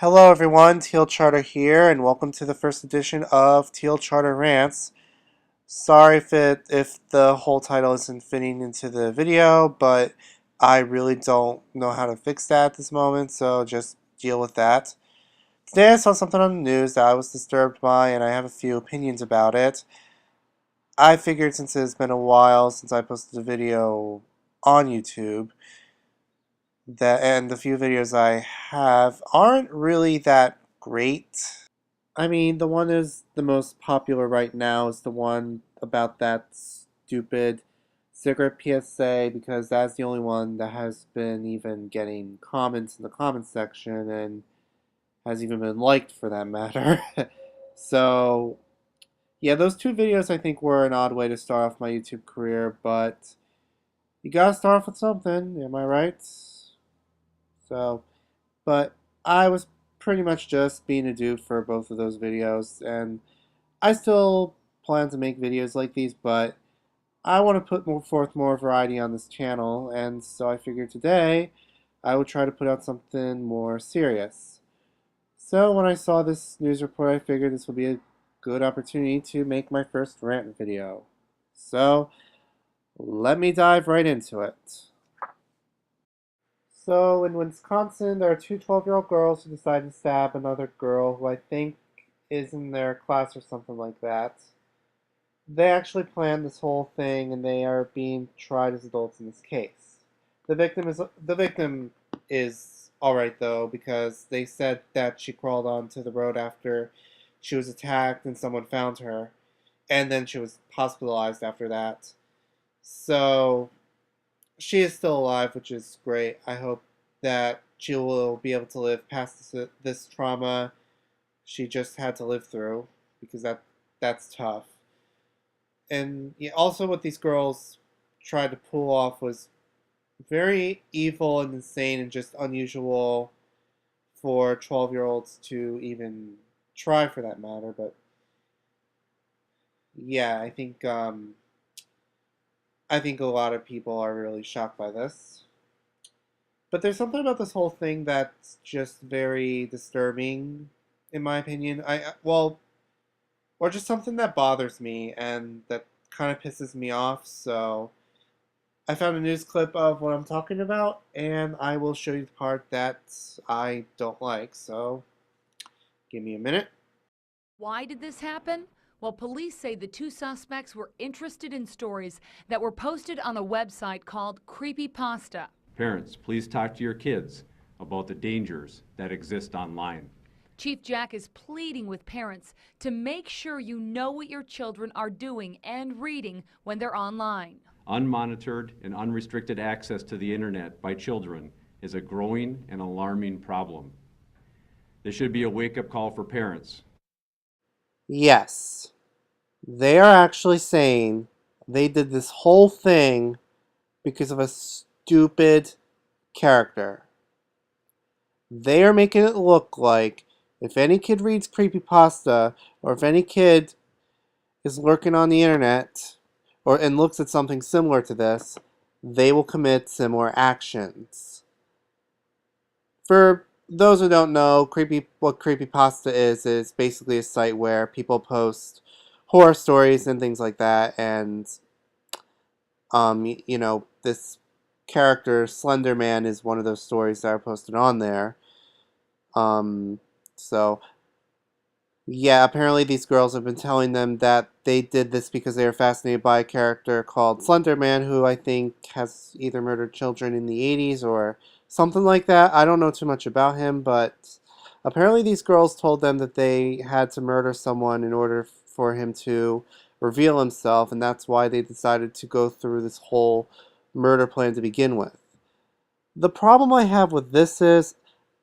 Hello everyone, Teal Charter here, and welcome to the first edition of Teal Charter Rants. Sorry if the whole title isn't fitting into the video, but I really don't know how to fix that at this moment, so just deal with that. Today I saw something on the news that I was disturbed by, and I have a few opinions about it. I figured since it's been a while since I posted a video on YouTube, and the few videos I have aren't really that great. I mean, the one is the most popular right now is the one about that stupid cigarette PSA because that's the only one that has been even getting comments in the comments section and has even been liked for that matter. So, yeah, those two videos I think were an odd way to start off my YouTube career, but you gotta start off with something, am I right? So, but I was pretty much just being a dude for both of those videos, and I still plan to make videos like these, but I want to forth more variety on this channel, and so I figured today I would try to put out something more serious. So when I saw this news report, I figured this would be a good opportunity to make my first rant video. So let me dive right into it. So in Wisconsin, there are two 12-year-old girls who decide to stab another girl who I think is in their class or something like that. They actually planned this whole thing, and they are being tried as adults in this case. The victim is all right though, because they said that she crawled onto the road after she was attacked and someone found her, and then she was hospitalized after that. So she is still alive, which is great. I hope that she will be able to live past this trauma she just had to live through, because that's tough. And yeah, also what these girls tried to pull off was very evil and insane and just unusual for 12-year-olds to even try, for that matter. But yeah, I think a lot of people are really shocked by this. But there's something about this whole thing that's just very disturbing, in my opinion. Well, or just something that bothers me and that kind of pisses me off. So I found a news clip of what I'm talking about, and I will show you the part that I don't like. So give me a minute. Why did this happen? Well, police say the two suspects were interested in stories that were posted on a website called Creepypasta. Parents, please talk to your kids about the dangers that exist online. Chief Jack is pleading with parents to make sure you know what your children are doing and reading when they're online. Unmonitored and unrestricted access to the internet by children is a growing and alarming problem. This should be a wake-up call for parents. Yes, they are actually saying they did this whole thing because of a stupid character. They are making it look like if any kid reads creepypasta, or if any kid is lurking on the internet and looks at something similar to this, they will commit similar actions. For those who don't know, what creepypasta is basically a site where people post horror stories and things like that, and this character Slender Man is one of those stories that are posted on there. So yeah, apparently these girls have been telling them that they did this because they were fascinated by a character called Slender Man, who I think has either murdered children in the 80s or something like that. I don't know too much about him, but apparently these girls told them that they had to murder someone in order for him to reveal himself, and that's why they decided to go through this whole murder plan to begin with. The problem I have with this is,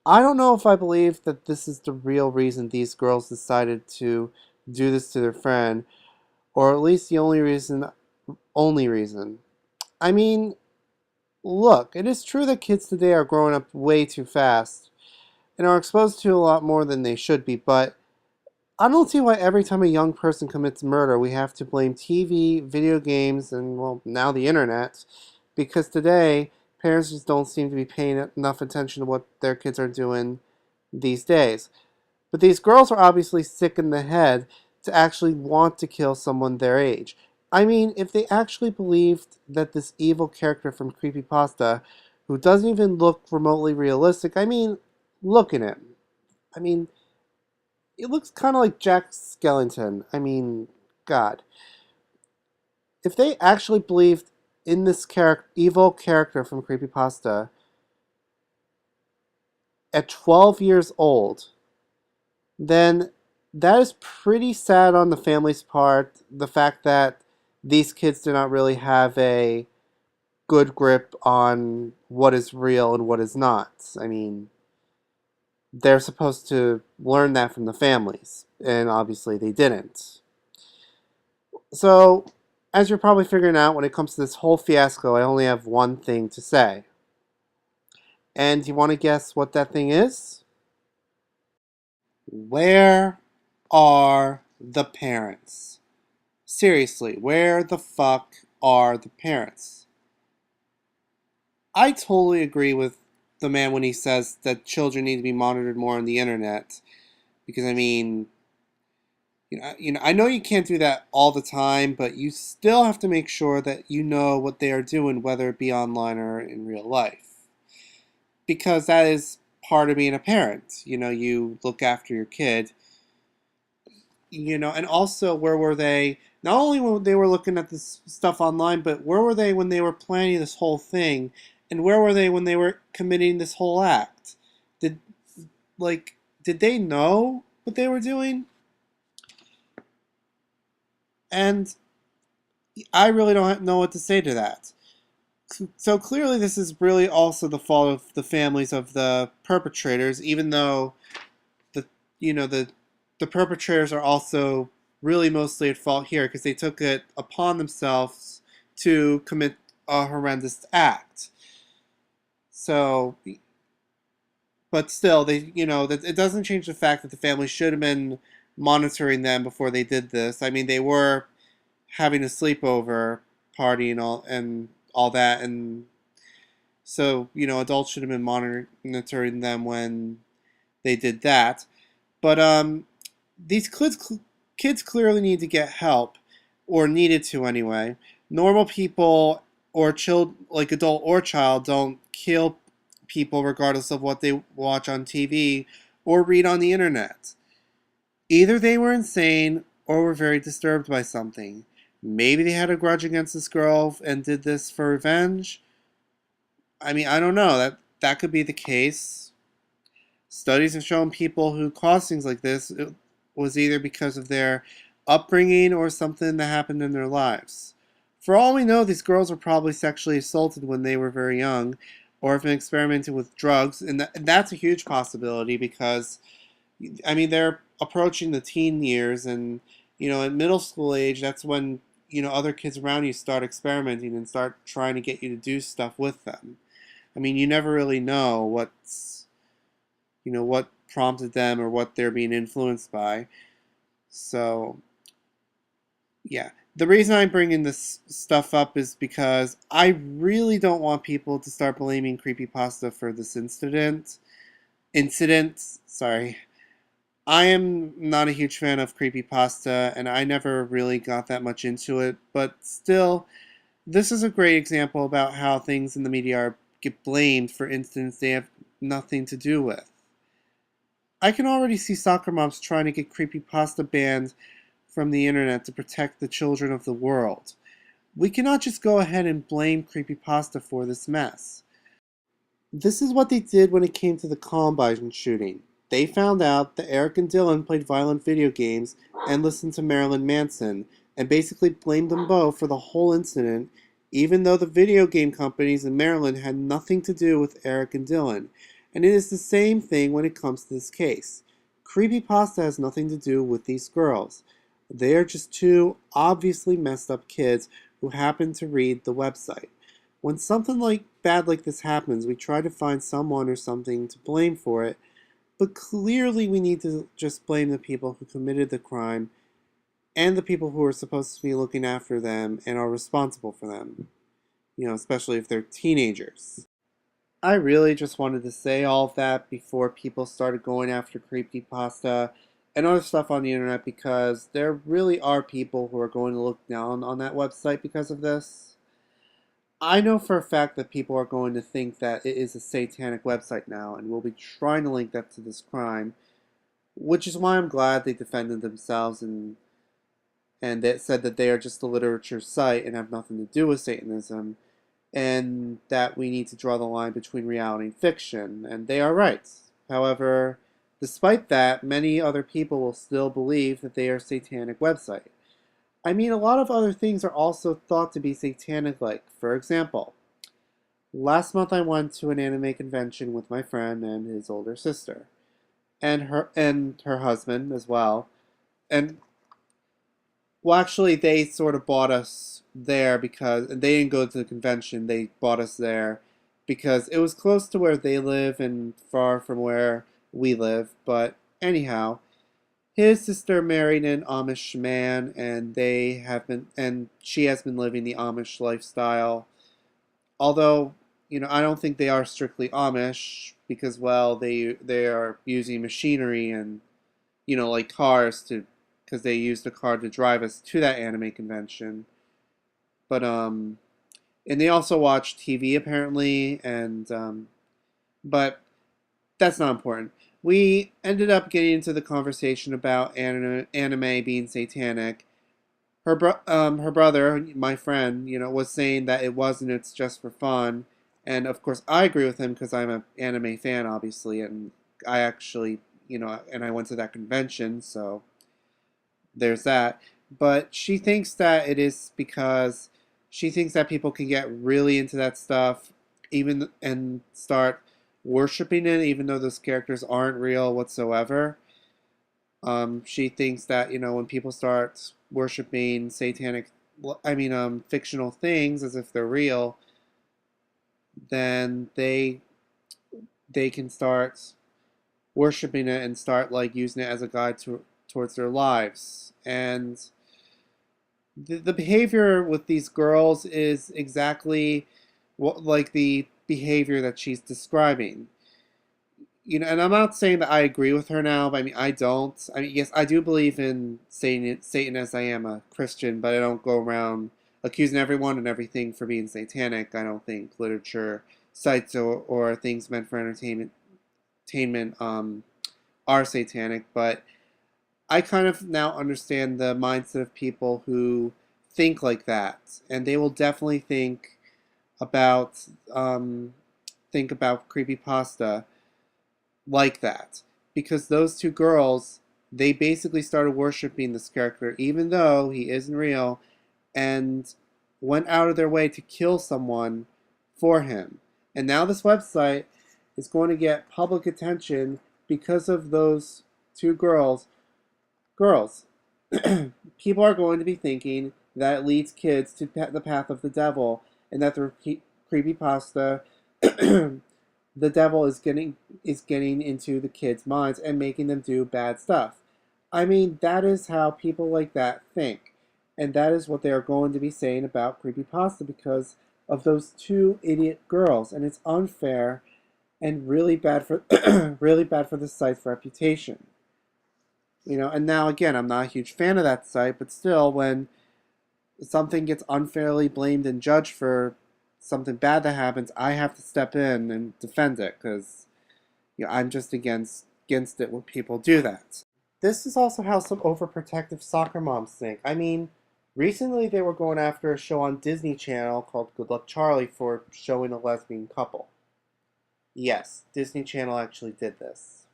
I don't know if I believe that this is the real reason these girls decided to do this to their friend, or at least the only reason. I mean, look, it is true that kids today are growing up way too fast and are exposed to a lot more than they should be, but I don't see why every time a young person commits murder, we have to blame TV, video games, and, well, now the internet. Because today, parents just don't seem to be paying enough attention to what their kids are doing these days. But these girls are obviously sick in the head to actually want to kill someone their age. I mean, if they actually believed that this evil character from Creepypasta, who doesn't even look remotely realistic, I mean, look at him. I mean, it looks kind of like Jack Skellington. I mean, God. If they actually believed in this evil character from Creepypasta at 12 years old, then that is pretty sad on the family's part. The fact that these kids do not really have a good grip on what is real and what is not. I mean, they're supposed to learn that from the families, and obviously they didn't. So, as you're probably figuring out, when it comes to this whole fiasco, I only have one thing to say. And you want to guess what that thing is? Where are the parents? Seriously, where the fuck are the parents? I totally agree with the man when he says that children need to be monitored more on the internet. Because, I mean, I know you can't do that all the time, but you still have to make sure that you know what they are doing, whether it be online or in real life. Because that is part of being a parent. You look after your kid. And also, where were they? Not only when they were looking at this stuff online, but where were they when they were planning this whole thing? And where were they when they were committing this whole act? Did did they know what they were doing? And I really don't know what to say to that. So clearly, this is really also the fault of the families of the perpetrators, even though the you know the perpetrators are also really mostly at fault here because they took it upon themselves to commit a horrendous act. So, but still, it doesn't change the fact that the family should have been monitoring them before they did this. I mean, they were having a sleepover party and all that, and so adults should have been monitoring them when they did that. But these kids clearly need to get help, or needed to anyway. Normal people or like adult or child, don't kill people regardless of what they watch on TV or read on the internet. Either they were insane or were very disturbed by something. Maybe they had a grudge against this girl and did this for revenge. I mean, I don't know. That could be the case. Studies have shown people who cause things like this, it was either because of their upbringing or something that happened in their lives. For all we know, these girls were probably sexually assaulted when they were very young, or have been experimenting with drugs, and that's a huge possibility because, I mean, they're approaching the teen years, and at middle school age, that's when other kids around you start experimenting and start trying to get you to do stuff with them. I mean, you never really know what prompted them or what they're being influenced by. So, yeah. The reason I'm bringing this stuff up is because I really don't want people to start blaming Creepypasta for this Incident, sorry. I am not a huge fan of Creepypasta, and I never really got that much into it, but still, this is a great example about how things in the media get blamed for incidents they have nothing to do with. I can already see soccer moms trying to get creepypasta banned from the internet to protect the children of the world. We cannot just go ahead and blame creepypasta for this mess. This is what they did when it came to the Columbine shooting. They found out that Eric and Dylan played violent video games and listened to Marilyn Manson, and basically blamed them both for the whole incident, even though the video game companies in Maryland had nothing to do with Eric and Dylan. And it is the same thing when it comes to this case. Creepypasta has nothing to do with these girls. They are just two obviously messed up kids who happen to read the website. When something bad like this happens, we try to find someone or something to blame for it, but clearly we need to just blame the people who committed the crime and the people who are supposed to be looking after them and are responsible for them, especially if they're teenagers. I really just wanted to say all of that before people started going after creepypasta and other stuff on the internet, because there really are people who are going to look down on that website because of this. I know for a fact that people are going to think that it is a satanic website now and will be trying to link that to this crime, which is why I'm glad they defended themselves and they said that they are just a literature site and have nothing to do with Satanism, and that we need to draw the line between reality and fiction, and they are right. However, despite that, many other people will still believe that they are a satanic website. I mean, a lot of other things are also thought to be satanic, like, for example, last month I went to an anime convention with my friend and his older sister, and her husband as well. And well, actually, they sort of bought us there because and they didn't go to the convention. They bought us there because it was close to where they live and far from where we live. But anyhow, his sister married an Amish man, and and she has been living the Amish lifestyle. Although, I don't think they are strictly Amish because, well, they are using machinery and like cars to, because they used a car to drive us to that anime convention. But and they also watch TV apparently, and but that's not important. We ended up getting into the conversation about anime being satanic. Her brother, my friend, was saying that it wasn't. It's just for fun, and of course I agree with him because I'm an anime fan, obviously, and I actually, and I went to that convention, so there's that. But she thinks that it is because she thinks that people can get really into that stuff, even and start worshiping it, even though those characters aren't real whatsoever. She thinks that when people start worshiping fictional things as if they're real, then they can start worshiping it and start like using it as a guide towards their lives. And the behavior with these girls is exactly what like the behavior that she's describing. And I'm not saying that I agree with her now, but I mean I don't. I mean, yes, I do believe in Satan as I am a Christian, but I don't go around accusing everyone and everything for being satanic. I don't think literature sites or things meant for entertainment are satanic, but I kind of now understand the mindset of people who think like that, and they will definitely about um, think about creepypasta like that, because those two girls, they basically started worshiping this character even though he isn't real, and went out of their way to kill someone for him. And now this website is going to get public attention because of those two girls. People are going to be thinking that it leads kids to the path of the devil, and that the creepypasta, the devil is getting into the kids' minds and making them do bad stuff. I mean, that is how people like that think, and that is what they are going to be saying about creepypasta because of those two idiot girls, and it's unfair and really bad for really bad for the site's reputation. And now again, I'm not a huge fan of that site, but still, when something gets unfairly blamed and judged for something bad that happens, I have to step in and defend it because I'm just against it when people do that. This is also how some overprotective soccer moms think. I mean, recently they were going after a show on Disney Channel called Good Luck Charlie for showing a lesbian couple. Yes, Disney Channel actually did this.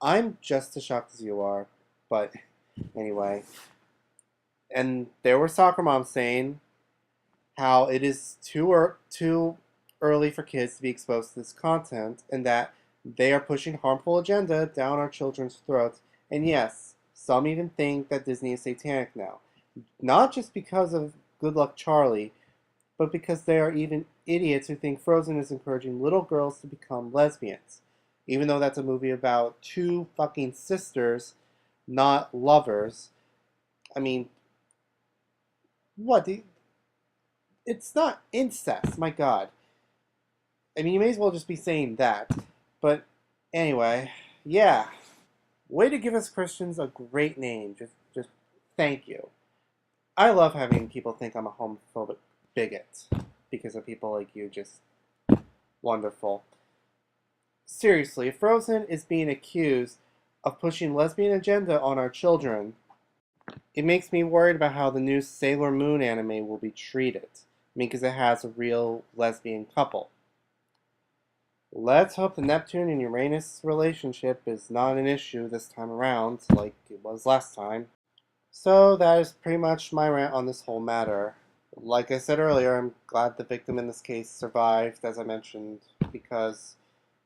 I'm just as shocked as you are, but anyway. And there were soccer moms saying how it is too early for kids to be exposed to this content, and that they are pushing harmful agenda down our children's throats. And yes, some even think that Disney is satanic now. Not just because of Good Luck Charlie, but because they are even idiots who think Frozen is encouraging little girls to become lesbians. Even though that's a movie about two fucking sisters, not lovers. I mean, what? It's not incest, my god. I mean, you may as well just be saying that. But anyway, yeah. Way to give us Christians a great name. Just thank you. I love having people think I'm a homophobic bigot because of people like you. Just wonderful. Seriously, Frozen is being accused of pushing lesbian agenda on our children. It makes me worried about how the new Sailor Moon anime will be treated. I mean, because it has a real lesbian couple. Let's hope the Neptune and Uranus relationship is not an issue this time around, like it was last time. So that is pretty much my rant on this whole matter. Like I said earlier, I'm glad the victim in this case survived, as I mentioned, because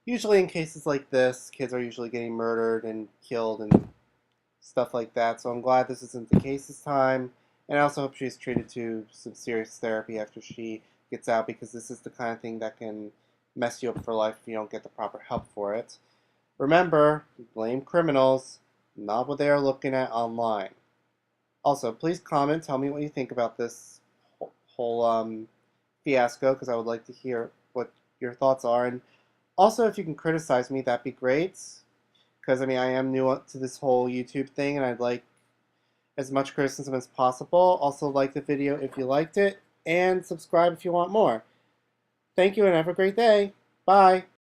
usually in cases like this, kids are usually getting murdered and killed and stuff like that. So I'm glad this isn't the case this time. And I also hope she's treated to some serious therapy after she gets out, because this is the kind of thing that can mess you up for life if you don't get the proper help for it. Remember, blame criminals, not what they are looking at online. Also, please comment, tell me what you think about this whole fiasco, because I would like to hear what your thoughts are. And also, if you can criticize me, that'd be great. Because, I mean, I am new to this whole YouTube thing, and I'd like as much criticism as possible. Also, like the video if you liked it, and subscribe if you want more. Thank you, and have a great day. Bye.